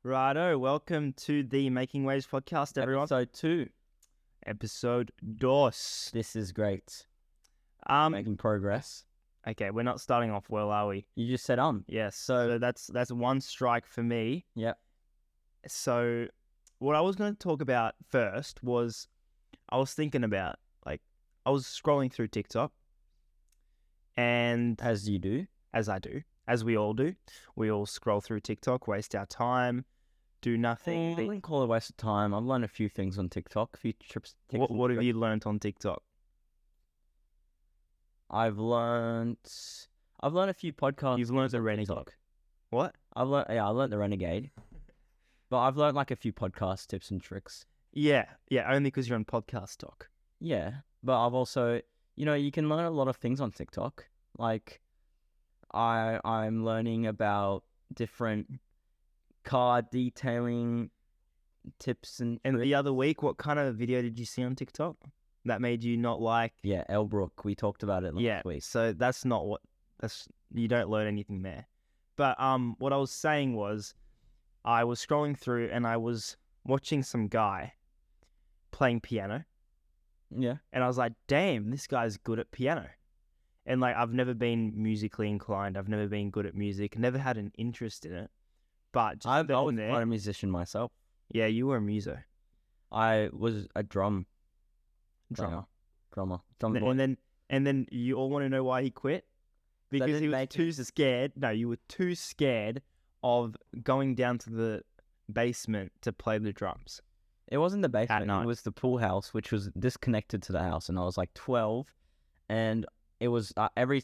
Righto, welcome to the Making Waves podcast, everyone. Episode 2. Episode dos. This is great. Making progress. Okay, we're not starting off well, are we? You just said Yes. So that's one strike for me. Yep. So what I was going to talk about first was I was thinking about I was scrolling through TikTok, and As you do. as I do, as we all do, we all scroll through TikTok, waste our time, do nothing. I wouldn't call it a waste of time. I've learned a few things on TikTok. A few trips. What have you learnt on TikTok? I've learned a few podcasts. You've learnt the on Renegade. TikTok. What? I learned the Renegade. But I've learned like a few podcast tips and tricks. Yeah, only because you're on podcast talk. Yeah. But I've also, you can learn a lot of things on TikTok. Like, I'm learning about different car detailing tips and the other week, what kind of video did you see on TikTok that made you not like? Yeah, Elbrook. We talked about it last week. So that's not you don't learn anything there. But what I was saying was, I was scrolling through and I was watching some guy playing piano. Yeah. And I was like, damn, this guy's good at piano. And I've never been musically inclined. I've never been good at music. Never had an interest in it. But just I was there, not a musician myself. Yeah, you were a muso. I was a drummer. And then you all want to know why he quit? Because he was too scared. No, you were too scared of going down to the basement to play the drums. It wasn't the basement. At night. It was the pool house, which was disconnected to the house. And I was like 12. And it was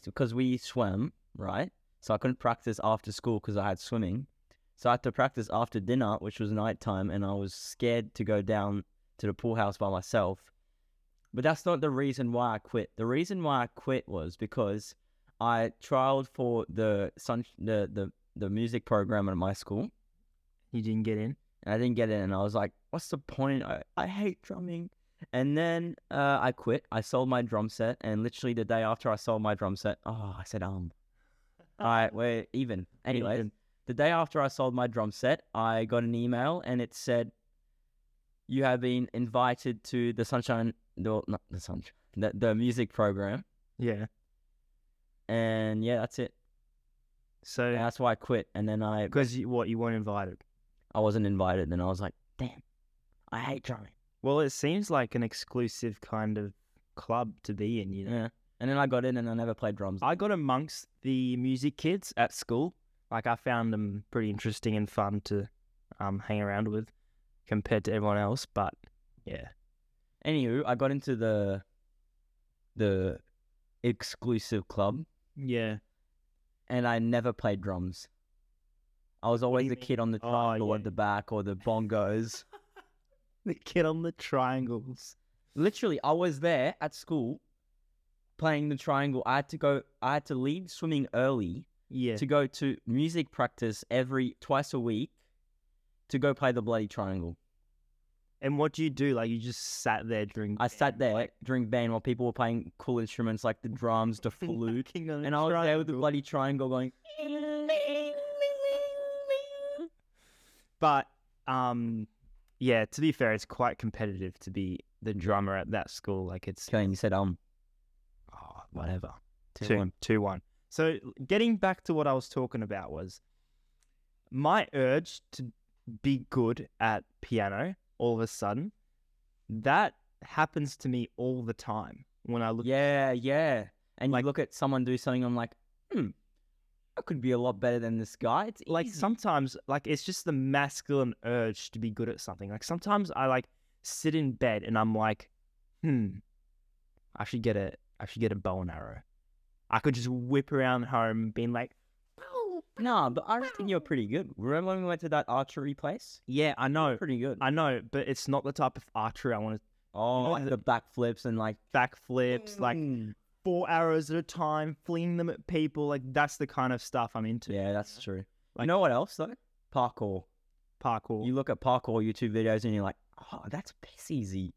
because we swam, right? So I couldn't practice after school because I had swimming. So I had to practice after dinner, which was nighttime. And I was scared to go down to the pool house by myself. But that's not the reason why I quit. The reason why I quit was because I trialed for the music program at my school. You didn't get in? And I didn't get in. And I was like, what's the point? I hate drumming. And then I quit. I sold my drum set. And literally the day after I sold my drum set, I said, all right, we're even. Anyway, the day after I sold my drum set, I got an email and it said, you have been invited to the music program. Yeah. And yeah, that's it. So and that's why I quit. And then because you weren't invited. I wasn't invited. Then I was like, damn, I hate drumming. Well, it seems like an exclusive kind of club to be in, Yeah. And then I got in and I never played drums. I got amongst the music kids at school. I found them pretty interesting and fun to hang around with compared to everyone else. But yeah. Anywho, I got into the exclusive club. Yeah. And I never played drums. I was always the kid on the triangle at the back or the bongos. The kid on the triangles. Literally, I was there at school playing the triangle. I had to leave swimming early to go to music practice twice a week to go play the bloody triangle. And what do? You just sat there during I sat there during band while people were playing cool instruments like the drums, the flute, and I was there with the bloody triangle going. But yeah, to be fair, it's quite competitive to be the drummer at that school. It's Okay, and you said whatever. 2-1. So getting back to what I was talking about was my urge to be good at piano. All of a sudden, that happens to me all the time when I look. Yeah. And you look at someone do something, I'm like, I could be a lot better than this guy. It's easy. Sometimes, it's just the masculine urge to be good at something. Sometimes I sit in bed and I'm like, I should get a bow and arrow. I could just whip around home being like, no, but I reckon you're pretty good. Remember when we went to that archery place? Yeah, I know. You're pretty good. I know, but it's not the type of archery I want to. Oh, the backflips and backflips, 4 arrows at a time, fling them at people. That's the kind of stuff I'm into. Yeah, that's true. You know what else though? Parkour. You look at parkour YouTube videos and you're like, that's piss easy.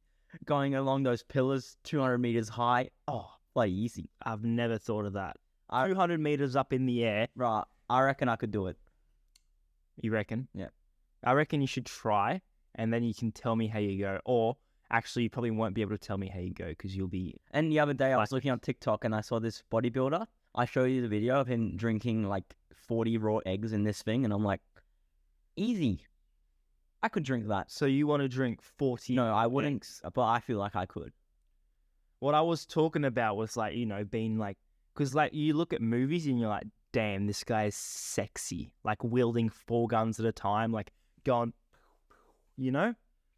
Going along those pillars, 200 meters high. Easy. I've never thought of that. 200 meters up in the air. Right. I reckon I could do it. You reckon? Yeah. I reckon you should try, and then you can tell me how you go. Or actually, you probably won't be able to tell me how you go because you'll be. And the other day, I was Like- looking on TikTok and I saw this bodybuilder. I show you the video of him drinking like 40 raw eggs in this thing, and I'm like, easy. I could drink that. So you want to drink 40? No, I wouldn't, eggs? but I feel like I could. What I was talking about was like, being like, because like you look at movies and you're like, damn, this guy is sexy, like wielding 4 guns at a time, like going,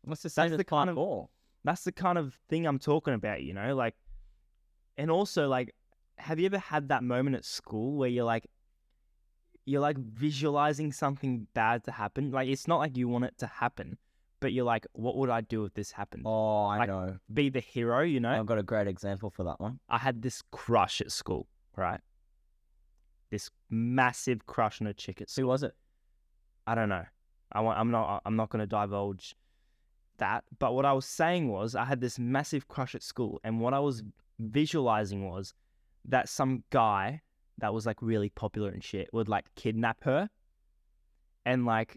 What's the same as the kind of- parkour? that's the kind of thing I'm talking about, like, and also like, have you ever had that moment at school where you're like visualizing something bad to happen? Like, it's not like you want it to happen, but you're like, what would I do if this happened? Oh, I Like, know. Be the hero, I've got a great example for that one. I had this crush at school, right? This massive crush on a chick at school. Who was it? I don't know. I'm not going to divulge that. But what I was saying was, I had this massive crush at school, and what I was visualizing was that some guy that was like really popular and shit would like kidnap her, and like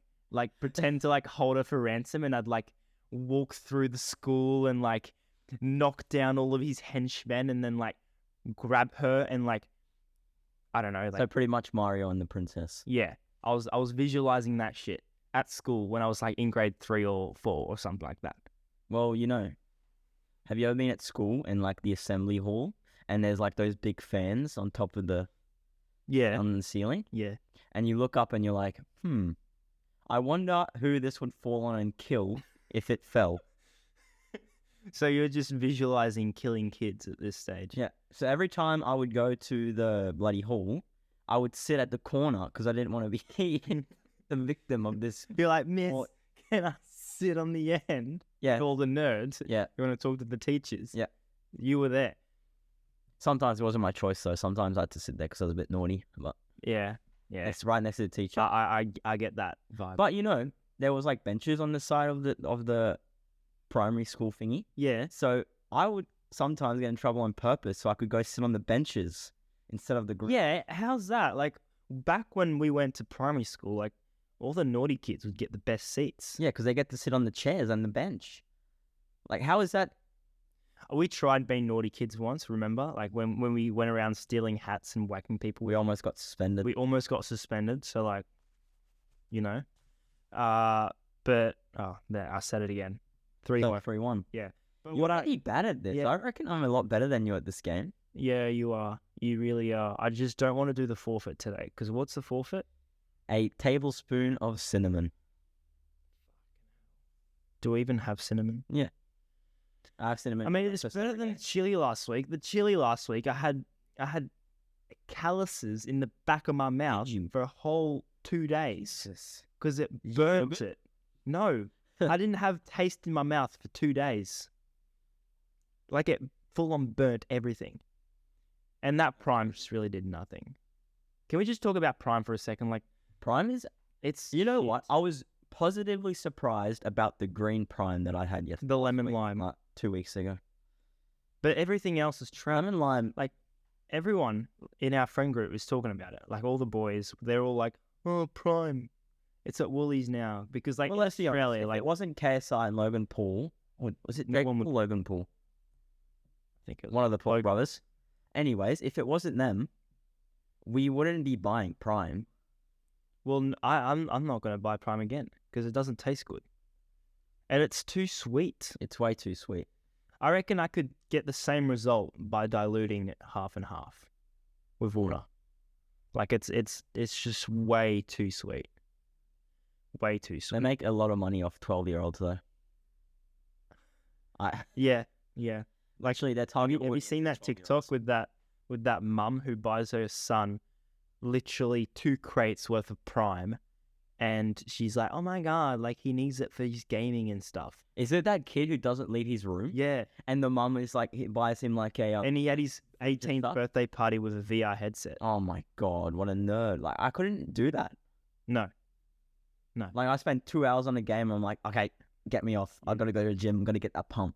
pretend to like hold her for ransom, and I'd like walk through the school and like knock down all of his henchmen, and then like grab her and like, I don't know, like, So pretty much Mario and the Princess. yeah, I was visualizing that shit at school when I was like in grade 3 or 4 or something like that. Well, have you ever been at school in like the assembly hall and there's like those big fans on top of Yeah, on the ceiling, yeah. and you look up and you're like, I wonder who this would fall on and kill if it fell. So you're just visualizing killing kids at this stage. Yeah. So every time I would go to the bloody hall, I would sit at the corner because I didn't want to be the victim of this. You're like, miss, Or- can I sit on the end? Yeah. All the nerds. Yeah. You want to talk to the teachers? Yeah. You were there. Sometimes it wasn't my choice though. Sometimes I had to sit there because I was a bit naughty. But Yeah. Yeah. it's right next to the teacher. I get that vibe. But there was like benches on the side of the primary school thingy. yeah. So I would sometimes get in trouble on purpose so I could go sit on the benches instead of the ground. Yeah. How's that? Like, back when we went to primary school, like, all the naughty kids would get the best seats. Yeah, because they get to sit on the chairs and the bench. Like, how is that? We tried being naughty kids once, remember? Like, when we went around stealing hats and whacking people. We almost got suspended. We almost got suspended. So, like, but, there, I said it again. 3-1. 3-1. Yeah. But You're pretty bad at this. Yeah. I reckon I'm a lot better than you at this game. Yeah, you are. You really are. I just don't want to do the forfeit today. Because what's the forfeit? A tablespoon of cinnamon. Do we even have cinnamon? I have cinnamon. I mean, it's just better every than day. chili last week. The chili last week, I had calluses in the back of my mouth you? for a whole 2 days Jesus. because it Did you burnt sugar? it. No, I didn't have taste in my mouth for 2 days. Like, it full on burnt everything. And that Prime just really did nothing. Can we just talk about Prime for a second? Like, Prime is... it's You know shit. what? I was positively surprised about the green Prime that I had yesterday. The lemon Wait, lime. like 2 weeks ago. But everything else is trash. Lemon lime... Everyone in our friend group is talking about it. Like, all the boys, they're all like, oh, Prime. It's at Woolies now. Because, like, Well, in let's be honest. Australia, If like, it wasn't KSI and Logan Paul... Or was it No Jake one would- Paul, Logan Paul? I think it was One of the Paul brothers. Anyways, if it wasn't them, we wouldn't be buying Prime. Well, I'm not going to buy Prime again because it doesn't taste good. And it's too sweet. It's way too sweet. I reckon I could get the same result by diluting it half and half with water. Like, it's just way too sweet. Way too They sweet. make a lot of money off 12-year-olds though. Yeah. Actually, their target Have you audience seen is that 12-year-olds. TikTok with that mum who buys her son literally 2 crates worth of Prime, and she's like, "Oh my god, like he needs it for his gaming and stuff." Is it that kid who doesn't leave his room? Yeah, And the mum is like, he buys him like a... and he had his 18th stuff? birthday party with a VR headset. Oh my God, what a nerd. Like, I couldn't do that. No, Like, I spent 2 hours on a game and I'm like, okay, get me off. I've got to go to the gym. I'm going to get that pump.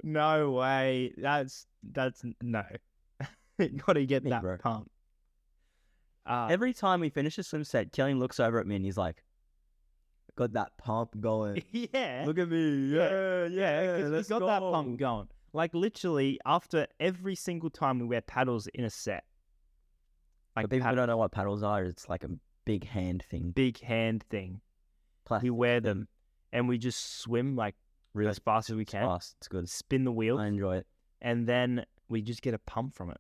no way. That's no. You gotta get Me, that bro. pump. Every time we finish a swim set, Killian looks over at me and he's like, got that pump going. yeah. Look at me. Yeah, Yeah, 'cause let's we got that go." pump going. Like literally, after every single time we wear paddles in a set, But like people don't know what paddles are. It's like a big hand thing. big hand thing, Plastic we wear them, and we just swim like really as fast as we can, fast. It's good. spin the wheel, I enjoy it. and then we just get a pump from it.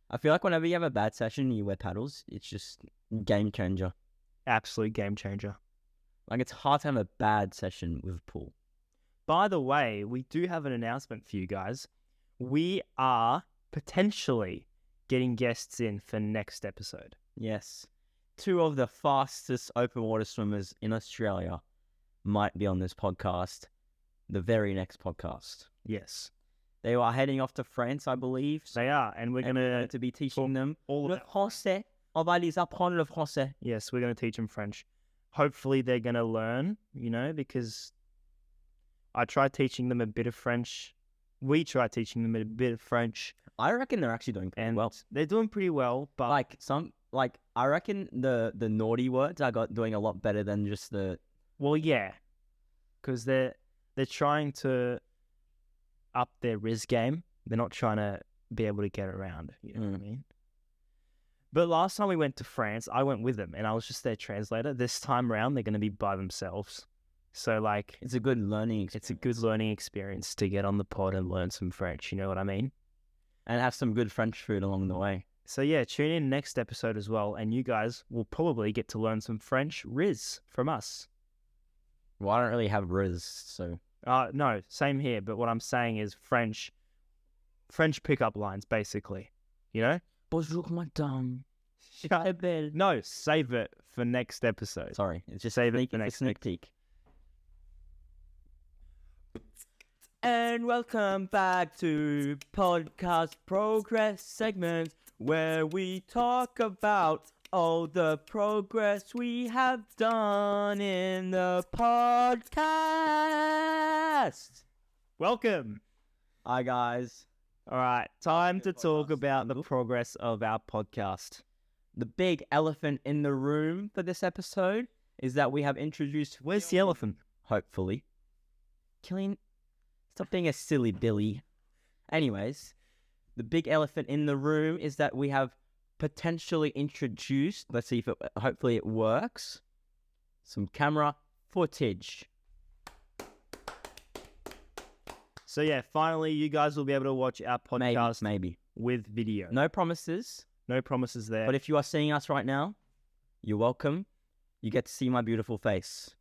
I feel like whenever you have a bad session and you wear paddles, it's just game changer. Absolute game changer. Like it's hard to have a bad session with a pool. By the way, we do have an announcement for you guys. We are potentially getting guests in for next episode. Yes. 2 of the fastest open water swimmers in Australia might be on this podcast, the very next podcast. Yes, They are heading off to France, I believe. they are, and we're And gonna going to be teaching them all le about. français. On va les apprendre le français. Yes, we're gonna teach them French. Hopefully, they're gonna learn. Because I tried teaching them a bit of French. We tried teaching them a bit of French, I reckon they're actually doing pretty and well. they're doing pretty well. But I reckon the naughty words I got doing a lot better than just the well, yeah, because they're trying to up their Riz game. They're not trying to be able to get around. You know what I mean? But last time we went to France, I went with them, and I was just their translator. This time around, they're going to be by themselves. So, like, it's a good learning experience. it's a good learning experience to get on the pod and learn some French. You know what I mean? And have some good French food along the way. So, yeah, tune in next episode as well, and you guys will probably get to learn some French Riz from us. Well, I don't really have Riz, so No, same here. But what I'm saying is French pickup lines, basically. You know? bonjour madame. No, save it for next episode. Sorry, it's just Save it for a next sneak peek. And welcome back to Podcast Progress segment, where we talk about all the progress we have done in the podcast. Welcome. Hi guys. All right, time to talk about the progress of our podcast. The big elephant in the room for this episode is that we have introduced... Where's the elephant? Hopefully. Killian, stop being a silly Billy. Anyways, the big elephant in the room is that we have potentially introduced, let's see if hopefully it works, some camera footage. So yeah, finally you guys will be able to watch our podcast Maybe. with video. No promises, No promises there. but if you are seeing us right now, you're welcome. You get to see my beautiful face.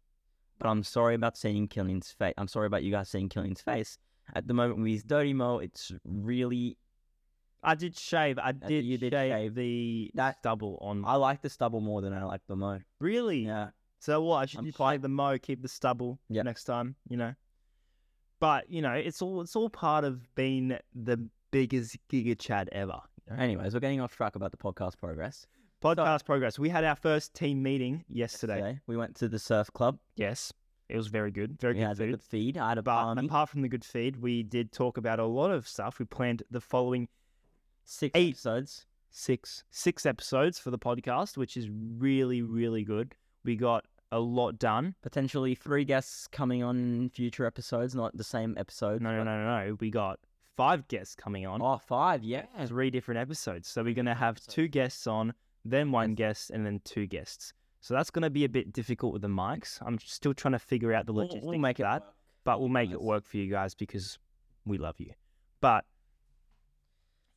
But I'm sorry about seeing Killian's face. I'm sorry about you guys seeing Killian's face. At the moment with his dirty mo, it's really... I did shave. You did shave. the stubble on. I like the stubble more than I like the mo. Really? Yeah. So what? I should I'm just quite- shave the mo, keep the stubble Yep. next time. But it's all part of being the biggest Giga Chad ever. Anyways, we're getting off track about the podcast progress. Podcast progress. We had our first team meeting yesterday. We went to the surf club. Yes, it was very good. Very We good had a food. good feed. I had a But palmy. apart from the good feed, we did talk about a lot of stuff. We planned the following 6 8 episodes. six episodes for the podcast, which is really, really good. We got a lot done. Potentially 3 guests coming on in future episodes, not the same episode. No. We got 5 guests coming on. Oh, 5, yeah. 3 different episodes. So we're going to have 2 guests on, then 1 guest, and then 2 guests. So that's going to be a bit difficult with the mics. I'm still trying to figure out the logistics We'll make of that, but we'll make it work for you guys because we love you. But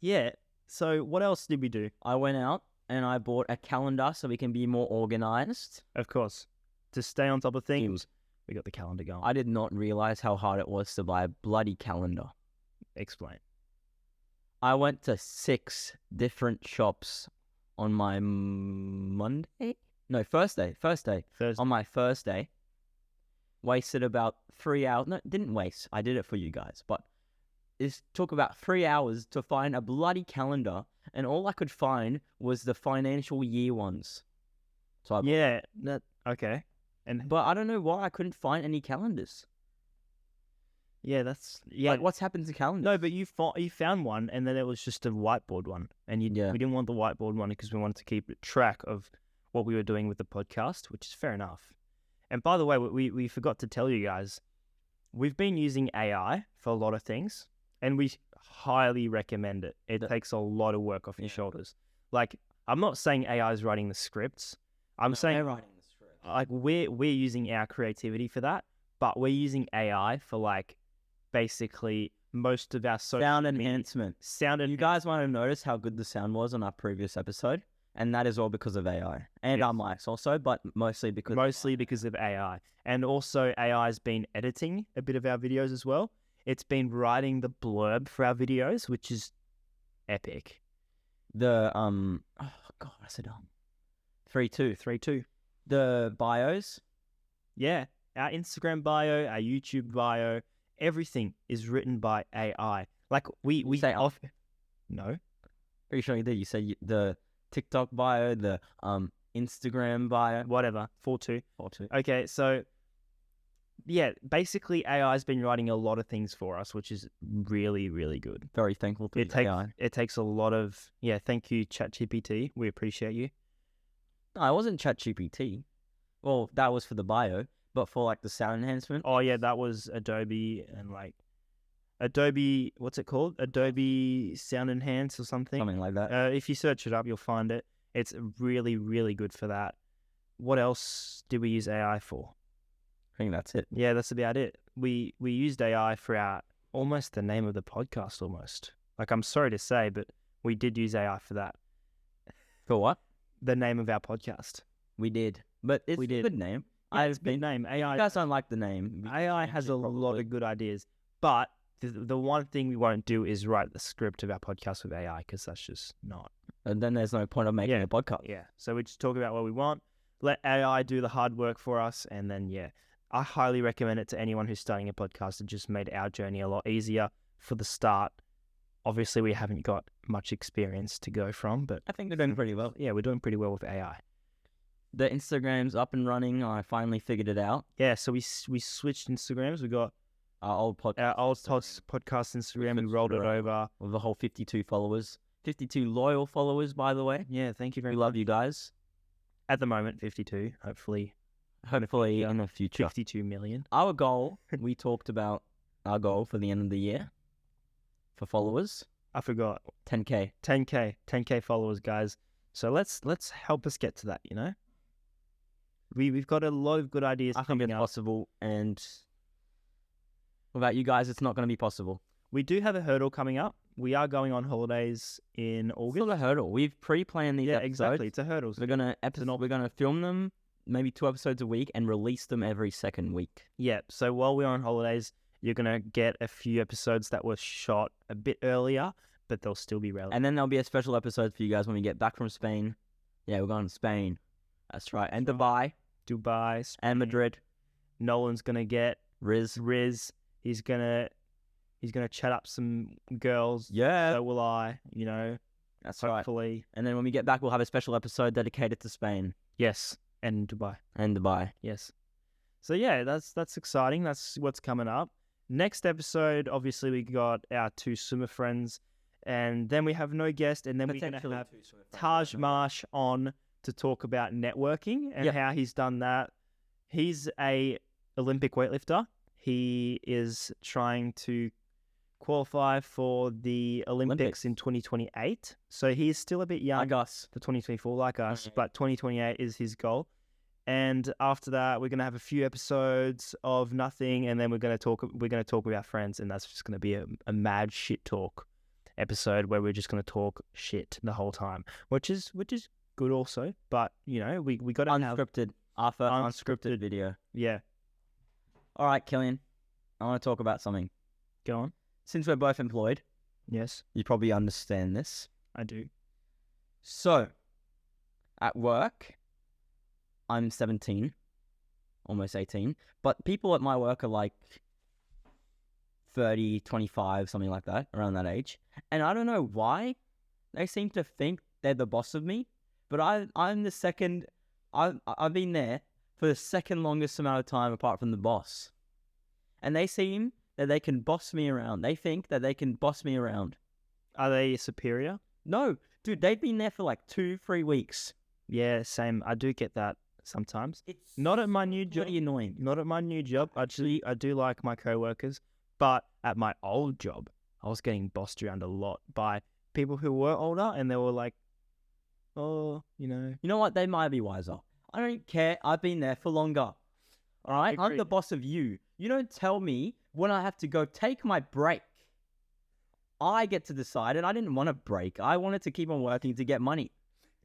yeah, so what else did we do? I went out and I bought a calendar so we can be more organized. Of course, to stay on top of things, we got the calendar going. I did not realize how hard it was to buy a bloody calendar. Explain. I went to 6 different shops on my Monday? No, first day. Thursday. On my first day. Wasted about 3 hours. No, didn't waste. I did it for you guys. But it took about 3 hours to find a bloody calendar. And all I could find was the financial year ones. So Okay. And But I don't know why I couldn't find any calendars. Yeah, Like, what's happened to calendars? No, but you found one, and then it was just a whiteboard one, and we didn't want the whiteboard one because we wanted to keep track of what we were doing with the podcast, which is fair enough. And by the way, we forgot to tell you guys, we've been using AI for a lot of things, and we highly recommend it. It takes a lot of work off your shoulders. Like, I'm not saying AI is writing the scripts. I'm saying they're writing the scripts. Like, we're using our creativity for that, but we're using AI for like basically most of our sound enhancement. You guys want to notice how good the sound was on our previous episode? And that is all because of AI and our mics also, but mostly because of AI. And also AI has been editing a bit of our videos as well. It's been writing the blurb for our videos, which is epic. The oh god, I said 3-2. The bios. Yeah. Our Instagram bio, our YouTube bio, everything is written by AI. Like we say off. No. Pretty sure you did. You said the TikTok bio, the Instagram bio, whatever. 4-2. Okay, so yeah, basically AI has been writing a lot of things for us, which is really, really good. Very thankful to AI. It takes a lot of thank you, ChatGPT. We appreciate you. No, it wasn't ChatGPT. Well, that was for the bio, but for like the sound enhancement. Oh yeah, that was Adobe and like Adobe. What's it called? Adobe Sound Enhance or something. Something like that. If you search it up, you'll find it. It's really, really good for that. What else did we use AI for? I think that's it. Yeah, that's about it. We used AI for almost the name of the podcast almost. Like, I'm sorry to say, but we did use AI for that. For what? The name of our podcast. We did. But it's a good name. Yeah, it's a good name. AI. You guys don't like the name. AI has a lot of good ideas, but the one thing we won't do is write the script of our podcast with AI because that's just not. And then there's no point of making a podcast. Yeah. So we just talk about what we want, let AI do the hard work for us, and then I highly recommend it to anyone who's starting a podcast. It just made our journey a lot easier for the start. Obviously, we haven't got much experience to go from, but I think we're doing pretty well. Yeah, we're doing pretty well with AI. The Instagram's up and running. I finally figured it out. Yeah, so we switched Instagrams. We got our old podcast Instagram. We rolled it over with the whole 52 followers, 52 loyal followers, by the way. Yeah, thank you very much. We love you guys. At the moment, 52. Hopefully in the future, 52 million. Our goal. We talked about our goal for the end of the year for followers. I forgot. 10K followers, guys. So let's help us get to that. We've got a lot of good ideas. I think it's possible, and without you guys, it's not going to be possible. We do have a hurdle coming up. We are going on holidays in August. It's not a hurdle. We've pre-planned these episodes. Exactly. It's a hurdle. We're gonna film them maybe 2 episodes a week and release them every second week. Yeah. So while we're on holidays, you're gonna get a few episodes that were shot a bit earlier, but they'll still be relevant. And then there'll be a special episode for you guys when we get back from Spain. Yeah, we're going to Spain. That's right. And Dubai, Spain. And Madrid. Nolan's gonna get Riz. He's gonna chat up some girls. Yeah. So will I. That's hopefully. Right. And then when we get back, we'll have a special episode dedicated to Spain. Yes, and Dubai. Yes. So yeah, that's exciting. That's what's coming up. Next episode, obviously, we got our 2 swimmer friends, and then we have no guest, and then we're gonna have Taj Marsh on to talk about networking and how he's done that. He's a Olympic weightlifter. He is trying to qualify for the Olympics in 2028. So he's still a bit young. Like us. For 2024, like us. But 2028 is his goal. And after that, we're going to have a few episodes of nothing. And then we're going to talk with our friends. And that's just going to be a mad shit talk episode where we're just going to talk shit the whole time, which is good also. But, we got to unscripted. Our first unscripted video. Yeah. All right, Killian. I want to talk about something. Go on. Since we're both employed. Yes. You probably understand this. I do. So, at work, I'm 17, almost 18. But people at my work are like 30, 25, something like that, around that age. And I don't know why they seem to think they're the boss of me. But I'm the second... I've been there for the second longest amount of time apart from the boss. And they seem that they can boss me around. They think that they can boss me around. Are they superior? No, dude, they've been there for like 2-3 weeks. Yeah, same. I do get that sometimes. It's Not at my new job. pretty annoying. Not at my new job. Actually, I do like my coworkers, but at my old job, I was getting bossed around a lot by people who were older, and they were like, "Oh, you know." You know what? They might be wiser. I don't care. I've been there for longer. All right? I'm Agreed. the boss of you. You don't tell me when I have to go take my break. I get to decide, and I didn't want a break. I wanted to keep on working to get money.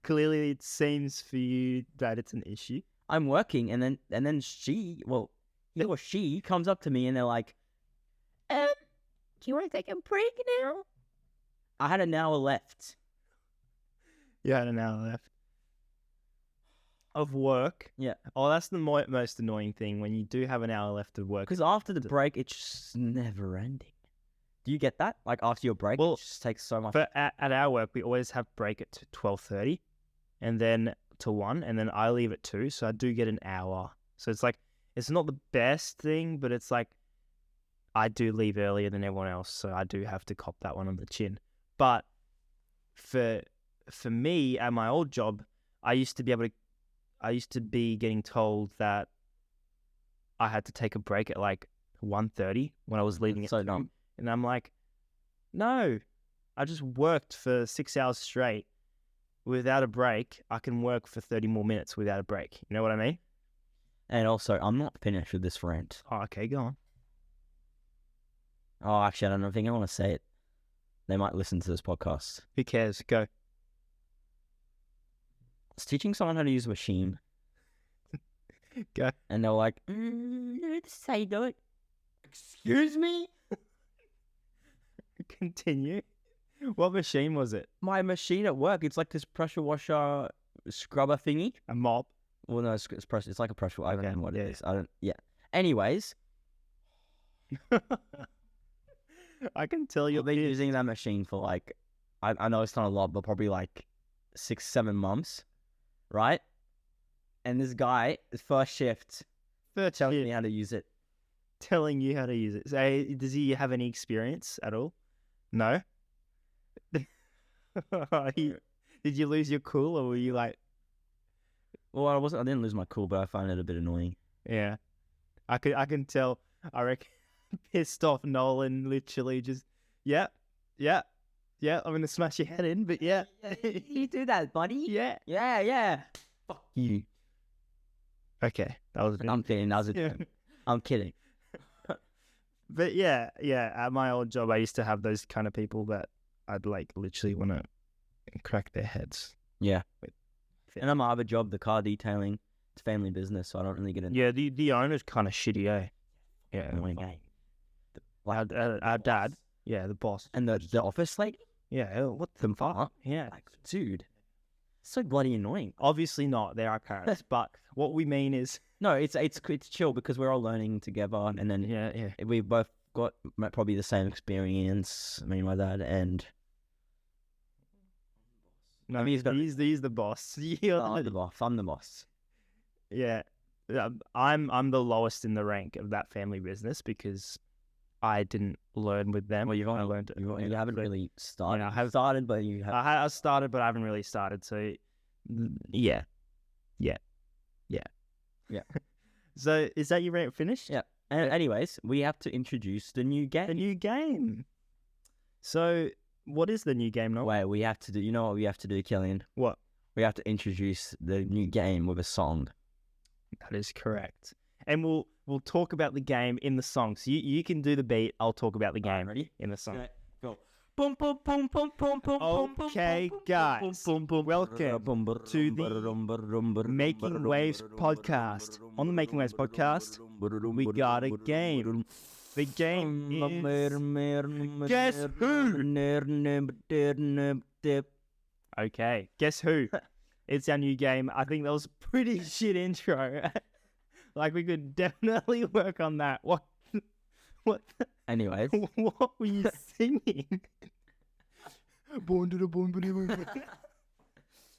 Clearly, it seems for you that it's an issue. I'm working, and then she, well, he or she comes up to me, and they're like, "Do you want to take a break now?" I had an hour left. You had an hour left of work. Yeah. Oh, that's the most annoying thing when you do have an hour left of work. Because after the break, it's just never ending. Do you get that? Like after your break, Well, it just takes so much. But at our work, we always have break at 12:30, and then to 1, and then I leave at 2, so I do get an hour. So it's like, it's not the best thing, but it's like, I do leave earlier than everyone else, so I do have to cop that one on the chin. But for me, at my old job, I used to be getting told that I had to take a break at like 1:30 when I was leaving at so 2. dumb. And I'm like, no, I just worked for 6 hours straight without a break. I can work for 30 more minutes without a break. You know what I mean? And also, I'm not finished with this rant. Oh, okay, go on. Oh, actually, I don't think I want to say it. They might listen to this podcast. Who cares? Go. I was teaching someone how to use a machine, Go. and they were like, "This is how you do it." Excuse me? Continue. What machine was it? My machine at work, it's like this pressure washer scrubber thingy. A mop? Well, no, it's pressure. It's like a pressure. I don't Okay, know what yeah. it is. I don't. Yeah. Anyways, I can tell you're I've been using that machine for like, I know it's not a lot, but probably like 6-7 months, right? And this guy, his first shift, telling me how to use it. telling you how to use it. So, does he have any experience at all? No? Did you lose your cool, or were you like... Well, I didn't lose my cool, but I find it a bit annoying. Yeah. I can tell, I reckon, pissed off Nolan, literally just, yeah, I'm going to smash your head in, but yeah. You do that, buddy. Yeah. Yeah. Fuck you. Okay. That was I'm kidding. That was a Yeah. joke. I'm kidding. But yeah, at my old job, I used to have those kind of people that I'd like literally want to crack their heads. Yeah. And I'm my other job, the car detailing. It's family business, so I don't really get into Yeah, the owner's kind of shitty, eh? Yeah. annoying game. Our dad, yeah, the boss. And the office lady? Yeah, what the fuck? Yeah. Like, dude, so bloody annoying. Obviously not, they're our parents, but what we mean is... No, it's chill because we're all learning together, and then Yeah. we both got probably the same experience. I mean, my dad and No, I mean, he's the boss. You're I'm the boss. I'm the boss. Yeah, I'm the lowest in the rank of that family business because I didn't learn with them. Well, you've only learned. You haven't really started. Yeah, I have started, but you have. I started, but I haven't really started. So, yeah. So, is that your rant finished? Yeah. And anyways, we have to introduce the new game. The new game. So, what is the new game now? Wait, we have to do. You know what we have to do, Killian? What? We have to introduce the new game with a song. That is correct. And we'll talk about the game in the song. So you can do the beat. I'll talk about the game Ready? in the song. Okay, go. Boom, boom, boom, boom, boom, boom. Okay, guys. Welcome to the Making Waves podcast. On the Making Waves podcast, we got a game. The game is Guess Who? Okay, Guess Who? It's our new game. I think that was a pretty shit intro. Like, we could definitely work on that. What? Anyways. What were you singing?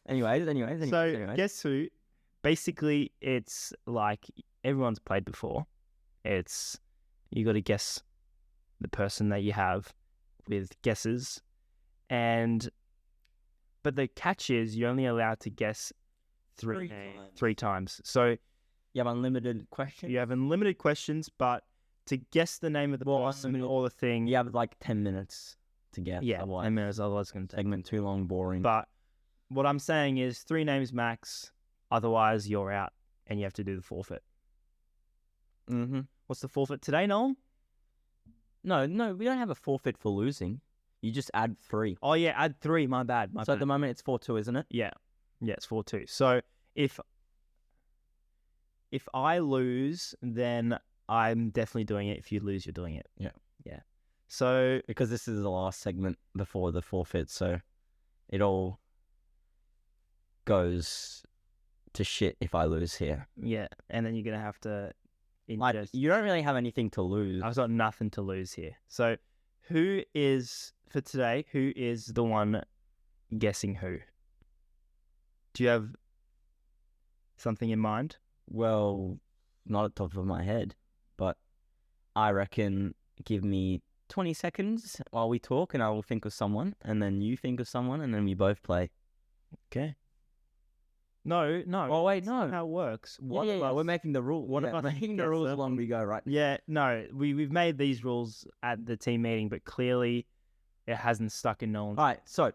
Anyways. So, Guess Who? Basically, it's like everyone's played before. It's, you got to guess the person that you have with guesses, but the catch is you're only allowed to guess three times. So You have unlimited questions. you have unlimited questions, but to guess the name of the person unlimited- or the thing, You have like 10 minutes to guess. yeah, Otherwise, 10 minutes. Otherwise, it's going to take. segment too long, boring. But what I'm saying is 3 names max. Otherwise, you're out, and you have to do the forfeit. Mm-hmm. What's the forfeit today, Nolan? No, we don't have a forfeit for losing. You just add 3. Oh yeah, add 3. My bad. So at the moment it's 4-2, isn't it? Yeah, it's 4-2. So if I lose, then I'm definitely doing it. If you lose, you're doing it. Yeah. So Because this is the last segment before the forfeit, so it all goes to shit if I lose here. yeah, and then you're gonna have to Like, ingest. you don't really have anything to lose. I've got nothing to lose here. So who is the one guessing who? Do you have something in mind? Well, not at the top of my head, but I reckon give me 20 seconds while we talk and I will think of someone, and then you think of someone, and then we both play. Okay. No. Oh, wait, no. That's how it works. Yeah, we're making the rule. What We're about making the rules along we go, right? Yeah, no, we've made these rules at the team meeting, but clearly it hasn't stuck in Nolan's. All right, so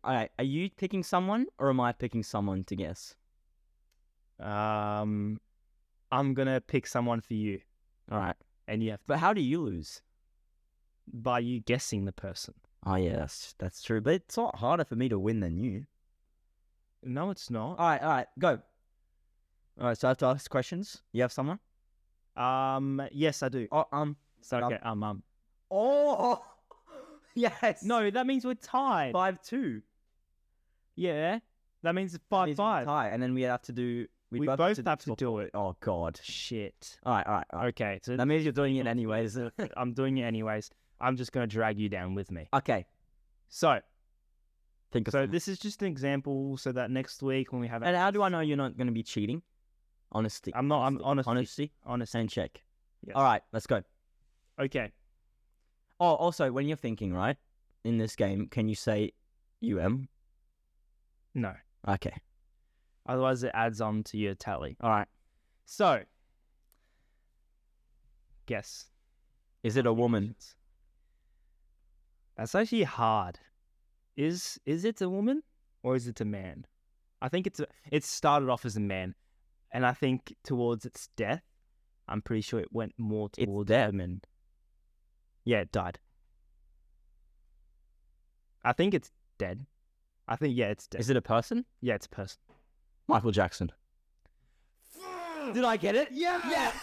are you picking someone or am I picking someone to guess? I'm gonna pick someone for you, All right. and you have to, But how do you lose? by you guessing the person. Oh, yeah, that's true. But it's a lot harder for me to win than you. No, it's not. All right, go. All right, so I have to ask questions. You have someone? Yes, I do. Oh, set up. Okay, Oh, yes. No, that means we're tied. 5-2. Yeah, that means it's That means we 5-5. tie, and then we have to do. We both have to do it. Oh God. Shit. All right. Okay, so That means you're doing it anyways. I'm doing it anyways. I'm just gonna drag you down with me. Okay. So Think of So something. this is just an example, so that next week when we have And how do I know you're not going to be cheating? Honesty. I'm not. I'm Honesty. honest. And check. Yes. All right, let's go. Okay. Oh, also, when you're thinking, right, in this game, can you say UM? No. Okay. Otherwise, it adds on to your tally. All right. So, guess. Is it a woman? That's actually hard. Is it a woman or is it a man? I think it started off as a man, and I think towards its death, I'm pretty sure it went more towards dead. women. Yeah, it died. I think it's dead. I think it's dead. Is it a person? Yeah, it's a person. Michael Jackson. Did I get it? Yeah. Yes!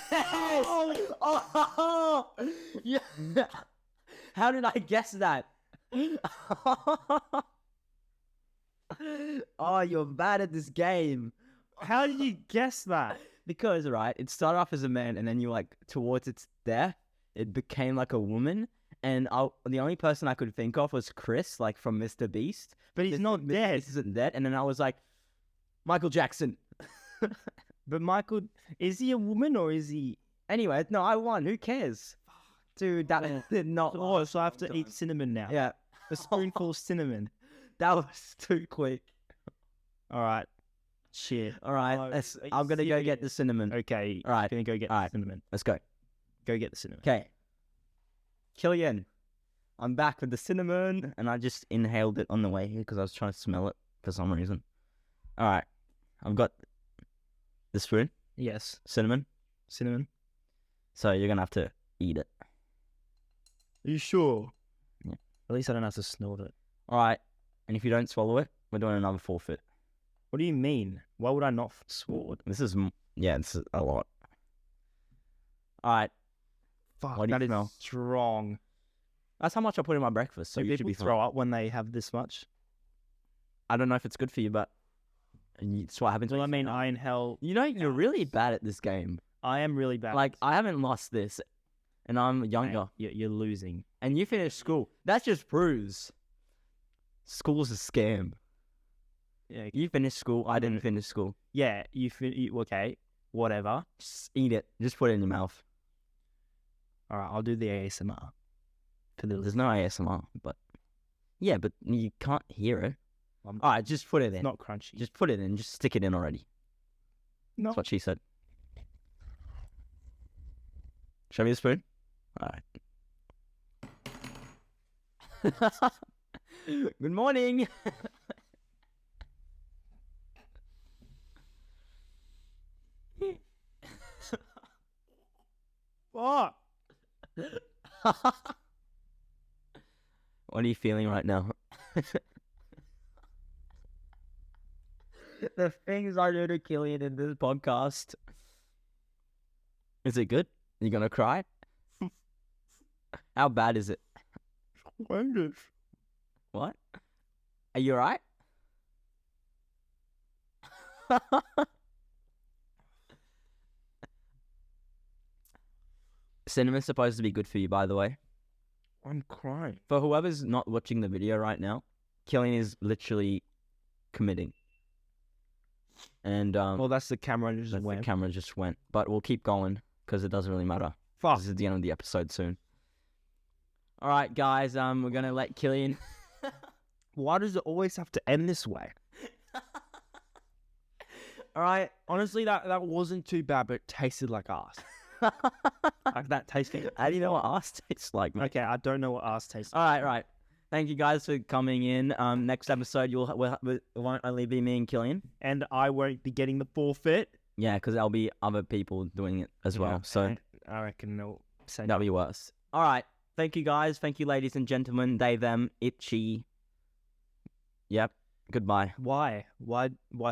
Oh! Yeah. How did I guess that? Oh, you're bad at this game. How did you guess that? Because, right, it started off as a man, and then you, like, towards its death, it became, like, a woman. And the only person I could think of was Chris, like, from Mr. Beast. But he's not Mr. dead. Beast isn't dead. And then I was like, Michael Jackson. But Michael, is he a woman or is he? Anyway, no, I won. Who cares? Dude, that did not. Oh, so I have to eat cinnamon now. Yeah, A spoonful of cinnamon. that was too quick. All right. Shit. All right, Oh, I'm gonna go get serious? the cinnamon. Okay. All right. Gonna go get All the right. cinnamon. Let's go. Go get the cinnamon. Okay. Killian, I'm back with the cinnamon, and I just inhaled it on the way here because I was trying to smell it for some reason. All right, I've got the spoon, Yes. cinnamon. Cinnamon. So you're gonna have to eat it. Are you sure? Yeah. At least I don't have to snort it. All right, and if you don't swallow it, we're doing another forfeit. What do you mean? Why would I not sword? This is this is a lot. All right, Fuck, What do you that is smell? strong. that's how much I put in my breakfast, so Do you should people be fine. throw up when they have this much? I don't know if it's good for you, but it's what happens. Well, I when mean, you I inhale. You know, you're really bad at this game. I am really bad. Like, I haven't lost this, and I'm younger. You're losing. And you finished school. That just proves school's a scam. Yeah. You finished school. I didn't finish school. Yeah. Okay. Whatever. Just eat it. Just put it in your mouth. All right. I'll do the ASMR. for the There's no ASMR, but yeah, but you can't hear it. Um, All right, just put it It's in. not crunchy. Just put it in. Just stick it in already. No. That's what she said. Show me the spoon. All right. Good morning. What? What are you feeling right now? The things I do to Killian in this podcast. Is it good? You gonna cry? How bad is it? Horrendous. What? Are you alright? Cinema's supposed to be good for you, by the way. I'm crying. For whoever's not watching the video right now, Killian is literally committing. And Well, that's the camera just the went. camera just went. But we'll keep going because it doesn't really matter. Fuck. This is the end of the episode soon. All right, guys. We're gonna let Killian. Why does it always have to end this way? All right. Honestly, that wasn't too bad, but it tasted like ass. Like that tasting. How do you know what ass tastes like, mate? Okay, I don't know what ass tastes All right, right. Thank you guys for coming in. Next episode, it won't only be me and Killian. and I won't be getting the forfeit. Yeah, because there'll be other people doing it as well. Yeah, So and I reckon they'll say that'll be worse. All right. Thank you, guys. Thank you, ladies and gentlemen. They, them, itchy. Yep. Goodbye. why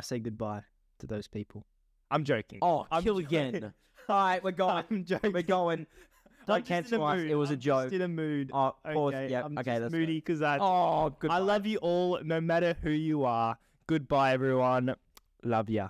say goodbye to those people? I'm joking. Oh, I'm kill joking. again. All right, we're going. I'm joking. We're going. I'm Don't just in a cancel us. mood. It was a I'm joke. Just in a mood. Oh, pause. Okay, Yep. I'm Okay, just that's moody because Oh, goodbye. I love you all, no matter who you are. Goodbye, everyone. Love ya.